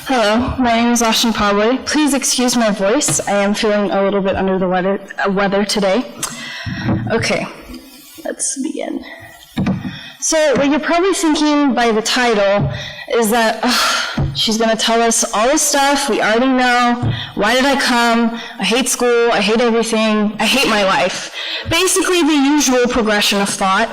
Hello, my name is Aashni Pabley. Please excuse my voice. I am feeling a little bit under the weather today. Okay, let's begin. So what you're probably thinking by the title is that she's going to tell us all this stuff we already know. Why did I come? I hate school. I hate everything. I hate my life. Basically the usual progression of thought.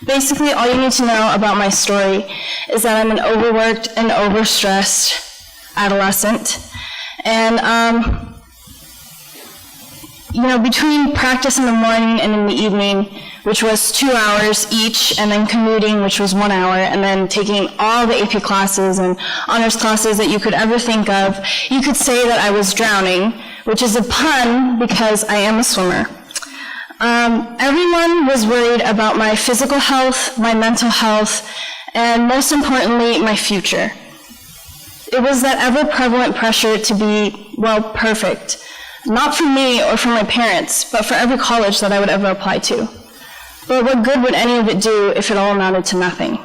Basically, all you need to know about my story is that I'm an overworked and overstressed adolescent. And, between practice in the morning and in the evening, which was 2 hours each, and then commuting, which was 1 hour, and then taking all the AP classes and honors classes that you could ever think of, you could say that I was drowning, which is a pun because I am a swimmer. Everyone was worried about my physical health, my mental health, and most importantly, my future. It was that ever-prevalent pressure to be, perfect. Not for me or for my parents, but for every college that I would ever apply to. But what good would any of it do if it all amounted to nothing?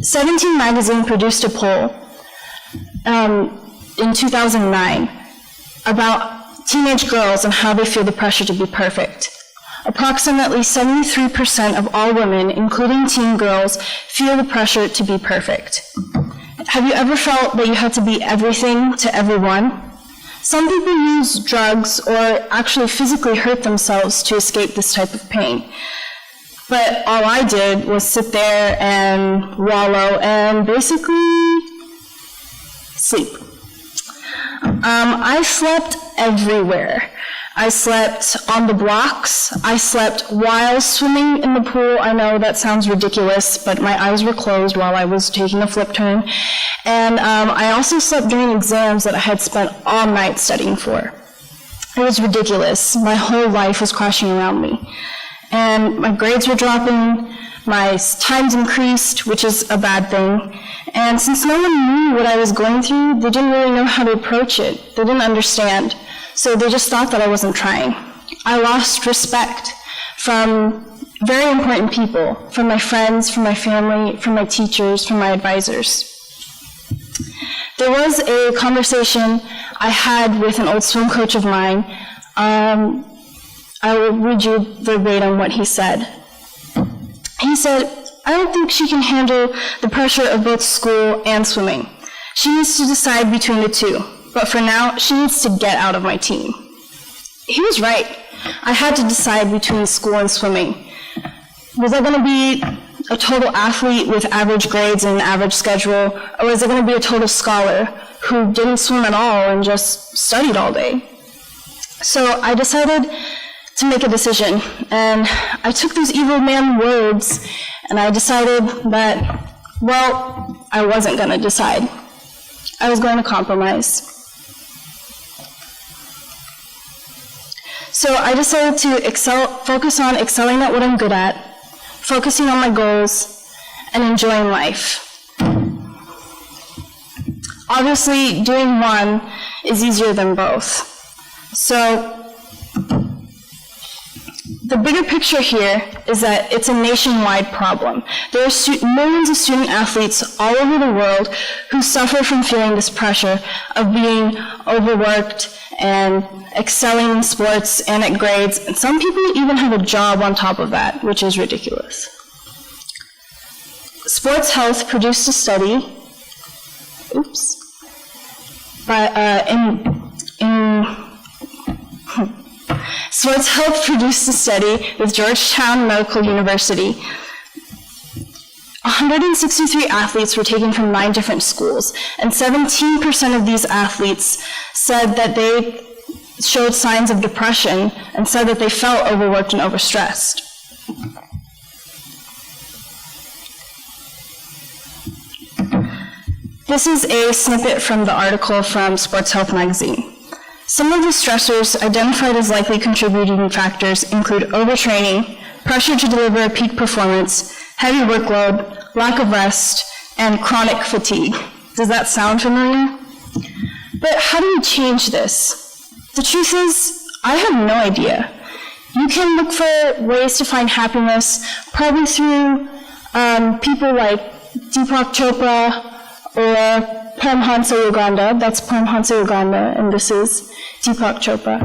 17 magazine produced a poll in 2009 about teenage girls and how they feel the pressure to be perfect. Approximately 73% of all women, including teen girls, feel the pressure to be perfect. Have you ever felt that you had to be everything to everyone? Some people use drugs or actually physically hurt themselves to escape this type of pain. But all I did was sit there and wallow and basically sleep. I slept everywhere. I slept on the blocks. I slept while swimming in the pool. I know that sounds ridiculous, but my eyes were closed while I was taking a flip turn. And I also slept during exams that I had spent all night studying for. It was ridiculous. My whole life was crashing around me. And my grades were dropping. My times increased, which is a bad thing. And since no one knew what I was going through, they didn't really know how to approach it. They didn't understand. So they just thought that I wasn't trying. I lost respect from very important people, from my friends, from my family, from my teachers, from my advisors. There was a conversation I had with an old swim coach of mine. I will read you verbatim what he said. He said, "I don't think she can handle the pressure of both school and swimming. She needs to decide between the two, but for now, she needs to get out of my team." He was right. I had to decide between school and swimming. Was I going to be a total athlete with average grades and average schedule, or was I going to be a total scholar who didn't swim at all and just studied all day? So I decided to make a decision, and I took those evil man words, and I decided that, I wasn't going to decide. I was going to compromise. So I decided to focus on excelling at what I'm good at, focusing on my goals, and enjoying life. Obviously, doing one is easier than both. So the bigger picture here is that it's a nationwide problem. There are millions of student athletes all over the world who suffer from feeling this pressure of being overworked and excelling in sports and at grades, and some people even have a job on top of that, which is ridiculous. Sports Health produced a study, Sports Health produced a study with Georgetown Medical University. 163 athletes were taken from 9 different schools, and 17% of these athletes said that they showed signs of depression and said that they felt overworked and overstressed. This is a snippet from the article from Sports Health magazine. Some of the stressors identified as likely contributing factors include overtraining, pressure to deliver a peak performance, heavy workload, lack of rest, and chronic fatigue. Does that sound familiar? But how do we change this? The truth is, I have no idea. You can look for ways to find happiness, probably through people like Deepak Chopra or Paramhansa Yoganda. That's Paramhansa Yoganda, and this is Deepak Chopra.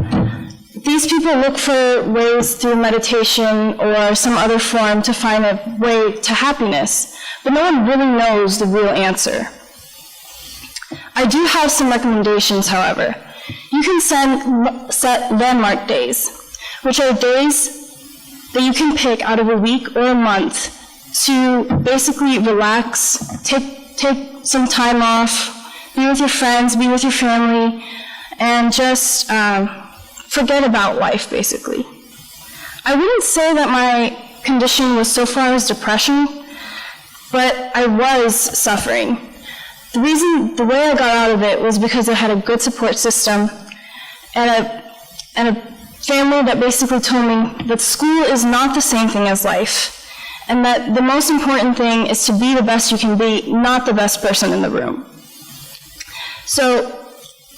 These people look for ways through meditation or some other form to find a way to happiness, but no one really knows the real answer. I do have some recommendations, however. You can set landmark days, which are days that you can pick out of a week or a month to basically relax, take some time off, be with your friends, be with your family, and just forget about life, basically. I wouldn't say that my condition was so far as depression, but I was suffering. The way I got out of it was because I had a good support system and a family that basically told me that school is not the same thing as life, and that the most important thing is to be the best you can be, not the best person in the room. So,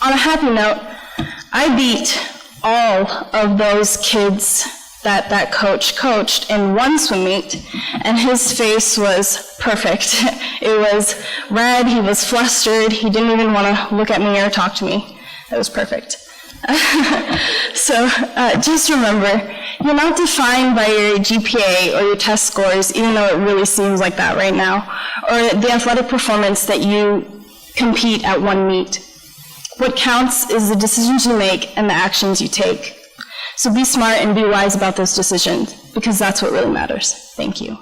on a happy note, I beat all of those kids that coach coached in one swim meet, and his face was perfect. It was red, he was flustered, he didn't even want to look at me or talk to me. It was perfect. So just remember, you're not defined by your GPA or your test scores, even though it really seems like that right now, or the athletic performance that you compete at one meet. What counts is the decisions you make and the actions you take. So be smart and be wise about those decisions, because that's what really matters. Thank you.